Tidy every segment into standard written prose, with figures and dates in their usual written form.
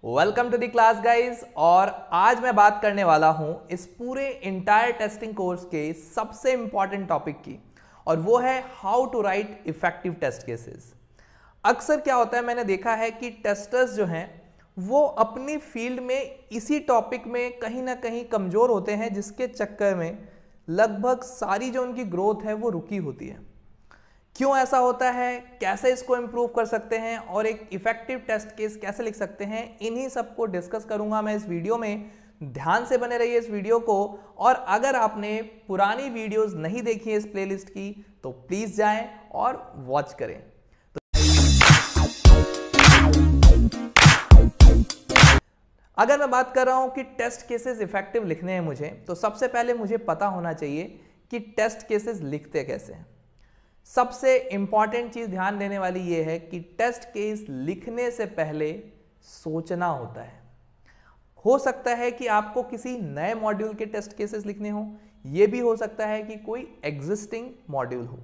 Welcome to the class guys. और आज मैं बात करने वाला हूं इस पूरे इंटायर टेस्टिंग कोर्स के सबसे इंपॉर्टेंट टॉपिक की, और वो है how to write effective test cases. अक्सर क्या होता है, मैंने देखा है कि टेस्टर्स जो हैं वो अपनी फील्ड में इसी टॉपिक में कहीं ना कहीं कमजोर होते हैं, जिसके चक्कर में लगभग सारी जो उनकी ग्रोथ है वो रुकी होती है। क्यों ऐसा होता है, कैसे इसको इम्प्रूव कर सकते हैं और एक इफेक्टिव टेस्ट केस कैसे लिख सकते हैं, इन्हीं सबको डिस्कस करूंगा मैं इस वीडियो में। ध्यान से बने रहिए इस वीडियो को। और अगर आपने पुरानी वीडियोस नहीं देखी है इस प्लेलिस्ट की तो प्लीज जाएं और वॉच करें। अगर मैं बात कर रहा हूं कि टेस्ट केसेस इफेक्टिव लिखने हैं मुझे, तो सबसे पहले मुझे पता होना चाहिए कि टेस्ट केसेस लिखते कैसे हैं। सबसे इंपॉर्टेंट चीज ध्यान देने वाली यह है कि टेस्ट केस लिखने से पहले सोचना होता है। हो सकता है कि आपको किसी नए मॉड्यूल के टेस्ट केसेस लिखने हो, यह भी हो सकता है कि कोई एग्जिस्टिंग मॉड्यूल हो।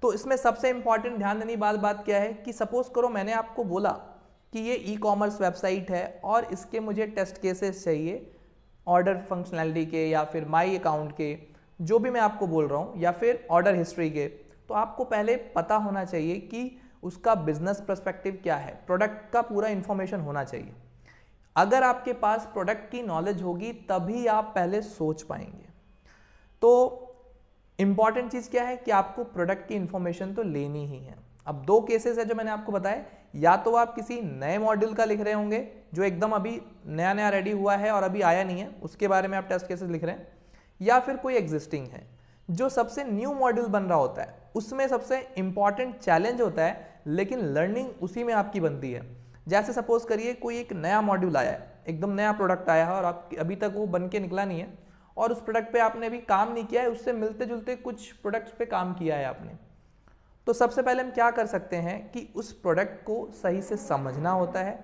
तो इसमें सबसे इंपॉर्टेंट ध्यान देने की बात क्या है कि सपोज करो मैंने आपको बोला कि ये ई कॉमर्स वेबसाइट है और इसके मुझे टेस्ट केसेस चाहिए ऑर्डर फंक्शनैलिटी के, या फिर माई अकाउंट के, जो भी मैं आपको बोल रहा हूं, या फिर ऑर्डर हिस्ट्री के। तो आपको पहले पता होना चाहिए कि उसका बिजनेस पर्सपेक्टिव क्या है, प्रोडक्ट का पूरा इंफॉर्मेशन होना चाहिए। अगर आपके पास प्रोडक्ट की नॉलेज होगी तभी आप पहले सोच पाएंगे। तो इंपॉर्टेंट चीज क्या है कि आपको प्रोडक्ट की इंफॉर्मेशन तो लेनी ही है। अब दो केसेस है जो मैंने आपको बताए, या तो आप किसी नए मॉड्यूल का लिख रहे होंगे जो एकदम अभी नया नया रेडी हुआ है और अभी आया नहीं है, उसके बारे में आप टेस्ट केसेस लिख रहे हैं, या फिर कोई एग्जिस्टिंग है जो सबसे न्यू मॉड्यूल बन रहा होता है, उसमें सबसे इंपॉर्टेंट चैलेंज होता है, लेकिन लर्निंग उसी में आपकी बनती है। जैसे सपोज करिए कोई एक नया मॉड्यूल आया है, एकदम नया प्रोडक्ट आया है और आप अभी तक वो बन के निकला नहीं है, और उस प्रोडक्ट पे आपने अभी काम नहीं किया है, उससे मिलते जुलते कुछ प्रोडक्ट्स पे काम किया है आपने। तो सबसे पहले हम क्या कर सकते हैं कि उस प्रोडक्ट को सही से समझना होता है।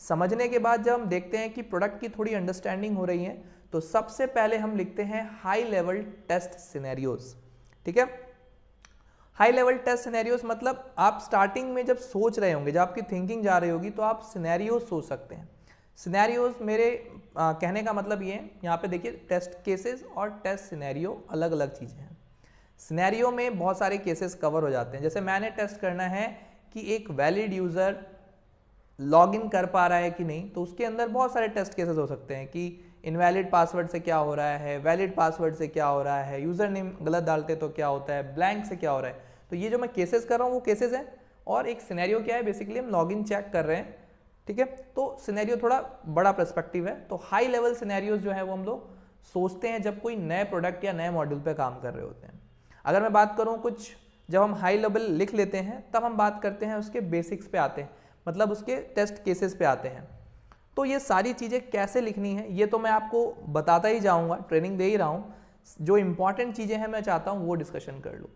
समझने के बाद जब हम देखते हैं कि प्रोडक्ट की थोड़ी अंडरस्टैंडिंग हो रही है, तो सबसे पहले हम लिखते हैं हाई लेवल टेस्ट सिनेरियोज। ठीक है, हाई लेवल टेस्ट सिनेरियोज मतलब आप स्टार्टिंग में जब सोच रहे होंगे, जब आपकी थिंकिंग जा रही होगी, तो आप सिनेरियोज सोच सकते हैं। सिनेरियोज मेरे कहने का मतलब ये है, यहाँ पे देखिए टेस्ट केसेस और टेस्ट सिनेरियो अलग अलग चीज़ें हैं। सिनेरियो में बहुत सारे केसेस कवर हो जाते हैं। जैसे मैंने टेस्ट करना है कि एक वैलिड यूज़र लॉगिन कर पा रहा है कि नहीं, तो उसके अंदर बहुत सारे टेस्ट केसेस हो सकते हैं कि इनवैलिड पासवर्ड से क्या हो रहा है, वैलिड पासवर्ड से क्या हो रहा है, यूज़र नेम गलत डालते तो क्या होता है, ब्लैंक से क्या हो रहा है। तो ये जो मैं केसेस कर रहा हूँ वो केसेस हैं, और एक सिनेरियो क्या है, बेसिकली हम लॉगिन चेक कर रहे हैं। ठीक है, तो सिनेरियो थोड़ा बड़ा पर्सपेक्टिव है। तो हाई लेवल सिनेरियोज जो है वो हम लोग सोचते हैं जब कोई नए प्रोडक्ट या नए मॉड्यूल पर काम कर रहे होते हैं। अगर मैं बात करूँ कुछ, जब हम हाई लेवल लिख लेते हैं तब हम बात करते हैं उसके बेसिक्स पे आते हैं, मतलब उसके टेस्ट केसेस पे आते हैं। तो ये सारी चीज़ें कैसे लिखनी है ये तो मैं आपको बताता ही जाऊंगा, ट्रेनिंग दे ही रहा हूँ। जो इंपॉर्टेंट चीज़ें हैं मैं चाहता हूँ वो डिस्कशन कर लूँ।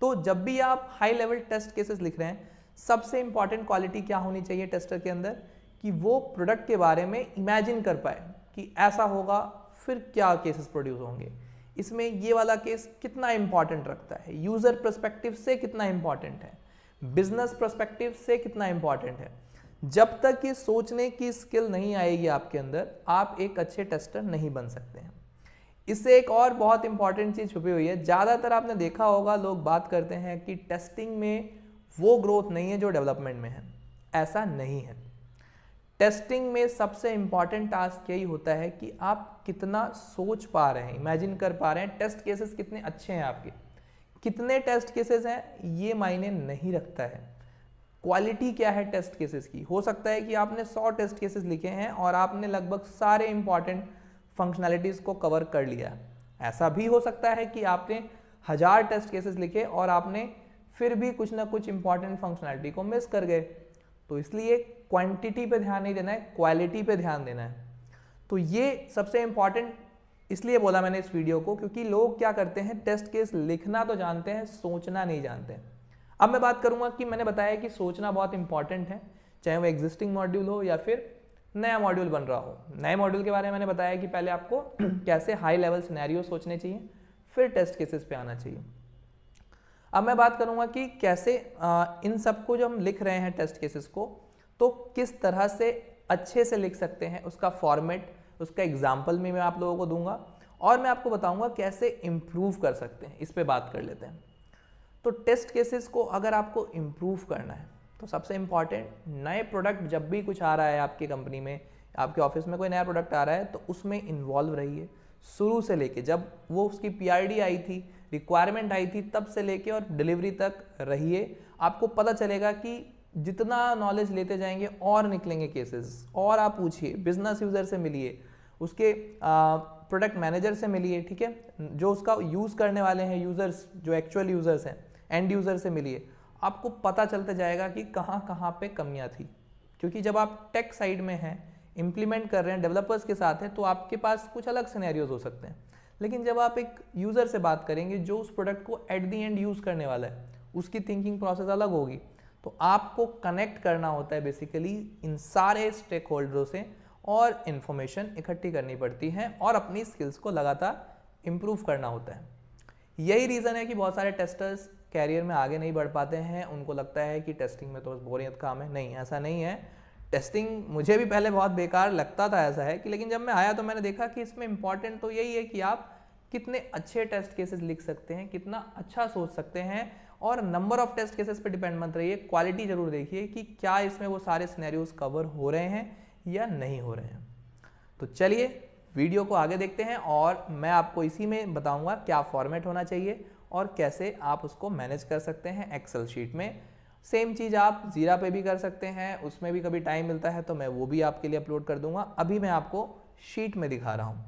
तो जब भी आप हाई लेवल टेस्ट केसेस लिख रहे हैं, सबसे इंपॉर्टेंट क्वालिटी क्या होनी चाहिए टेस्टर के अंदर, कि वो प्रोडक्ट के बारे में इमेजिन कर पाए कि ऐसा होगा, फिर क्या केसेस प्रोड्यूस होंगे, इसमें ये वाला केस कितना इंपॉर्टेंट रखता है, यूजर पर्सपेक्टिव से कितना इंपॉर्टेंट है, बिजनेस पर्सपेक्टिव से कितना इंपॉर्टेंट है। जब तक ये सोचने की स्किल नहीं आएगी आपके अंदर, आप एक अच्छे टेस्टर नहीं बन सकते हैं। इससे एक और बहुत इंपॉर्टेंट चीज छुपी हुई है। ज़्यादातर आपने देखा होगा लोग बात करते हैं कि टेस्टिंग में वो ग्रोथ नहीं है जो डेवलपमेंट में है। ऐसा नहीं है। टेस्टिंग में सबसे इंपॉर्टेंट टास्क यही होता है कि आप कितना सोच पा रहे हैं, इमेजिन कर पा रहे हैं, टेस्ट केसेस कितने अच्छे हैं आपके, कितने टेस्ट केसेस हैं ये मायने नहीं रखता है। क्वालिटी क्या है टेस्ट केसेस की। हो सकता है कि आपने 100 टेस्ट केसेस लिखे हैं और आपने लगभग सारे इंपॉर्टेंट फंक्शनैलिटीज को कवर कर लिया। ऐसा भी हो सकता है कि आपने 1000 टेस्ट केसेस लिखे और आपने फिर भी कुछ ना कुछ इंपॉर्टेंट फंक्शनैलिटी को मिस कर गए। तो इसलिए क्वांटिटी पे ध्यान नहीं देना है, क्वालिटी पे ध्यान देना है। तो ये सबसे इंपॉर्टेंट इसलिए बोला मैंने इस वीडियो को, क्योंकि लोग क्या करते हैं, टेस्ट केस लिखना तो जानते हैं, सोचना नहीं जानते हैं। अब मैं बात करूंगा कि मैंने बताया कि सोचना बहुत इंपॉर्टेंट है, चाहे वो एग्जिस्टिंग मॉड्यूल हो या फिर नया मॉड्यूल बन रहा हो। नए मॉड्यूल के बारे में मैंने बताया कि पहले आपको कैसे हाई लेवल सिनेरियो सोचने चाहिए, फिर टेस्ट केसेस पे आना चाहिए। अब मैं बात करूंगा कि कैसे इन सबको जो हम लिख रहे हैं टेस्ट केसेस को, तो किस तरह से अच्छे से लिख सकते हैं, उसका फॉर्मेट, उसका एग्जाम्पल भी मैं आप लोगों को दूंगा और मैं आपको बताऊंगा कैसे इम्प्रूव कर सकते हैं। इस पे बात कर लेते हैं। तो टेस्ट केसेस को अगर आपको इम्प्रूव करना है तो सबसे इम्पॉर्टेंट, नए प्रोडक्ट जब भी कुछ आ रहा है आपकी कंपनी में, आपके ऑफिस में कोई नया प्रोडक्ट आ रहा है तो उसमें इन्वॉल्व रहिए शुरू से लेके, जब वो उसकी पीआरडी आई थी, रिक्वायरमेंट आई थी, तब से लेके और डिलीवरी तक रहिए। आपको पता चलेगा कि जितना नॉलेज लेते जाएंगे और निकलेंगे केसेस, और आप पूछिए, बिजनेस यूज़र से मिलिए, उसके प्रोडक्ट मैनेजर से मिलिए, ठीक है, जो उसका यूज़ करने वाले हैं यूज़र्स, जो एक्चुअल यूज़र्स हैं, एंड यूज़र से मिलिए। आपको पता चलता जाएगा कि कहाँ कहाँ पे कमियाँ थी, क्योंकि जब आप टेक साइड में हैं, इम्प्लीमेंट कर रहे हैं, डेवलपर्स के साथ हैं, तो आपके पास कुछ अलग सिनेरियोज हो सकते हैं। लेकिन जब आप एक यूज़र से बात करेंगे जो उस प्रोडक्ट को एट दी एंड यूज़ करने वाला है, उसकी थिंकिंग प्रोसेस अलग होगी। तो आपको कनेक्ट करना होता है बेसिकली इन सारे स्टेक होल्डरों से, और इन्फॉर्मेशन इकट्ठी करनी पड़ती है और अपनी स्किल्स को लगातार इम्प्रूव करना होता है। यही रीज़न है कि बहुत सारे टेस्टर्स कैरियर में आगे नहीं बढ़ पाते हैं। उनको लगता है कि टेस्टिंग में तो बस बोरियत काम है। नहीं, ऐसा नहीं है। टेस्टिंग मुझे भी पहले बहुत बेकार लगता था, ऐसा है कि, लेकिन जब मैं आया तो मैंने देखा कि इसमें इंपॉर्टेंट तो यही है कि आप कितने अच्छे टेस्ट केसेस लिख सकते हैं, कितना अच्छा सोच सकते हैं, और नंबर ऑफ टेस्ट केसेस पे डिपेंड मत रहिए, क्वालिटी जरूर देखिए कि क्या इसमें वो सारे सिनेरियोज कवर हो रहे हैं या नहीं हो रहे हैं। तो चलिए वीडियो को आगे देखते हैं और मैं आपको इसी में बताऊंगा क्या फॉर्मेट होना चाहिए और कैसे आप उसको मैनेज कर सकते हैं एक्सेल शीट में। सेम चीज़ आप जीरा पे भी कर सकते हैं, उसमें भी कभी टाइम मिलता है तो मैं वो भी आपके लिए अपलोड कर दूंगा। अभी मैं आपको शीट में दिखा रहा हूँ।